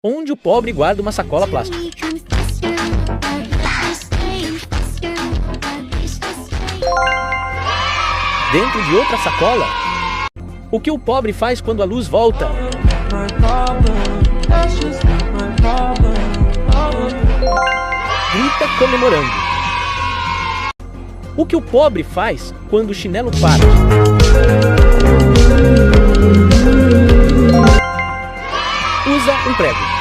Onde o pobre guarda uma sacola plástica? Dentro de outra sacola? O que o pobre faz quando a luz volta? Grita comemorando. O que o pobre faz quando o chinelo para? Usa um prego.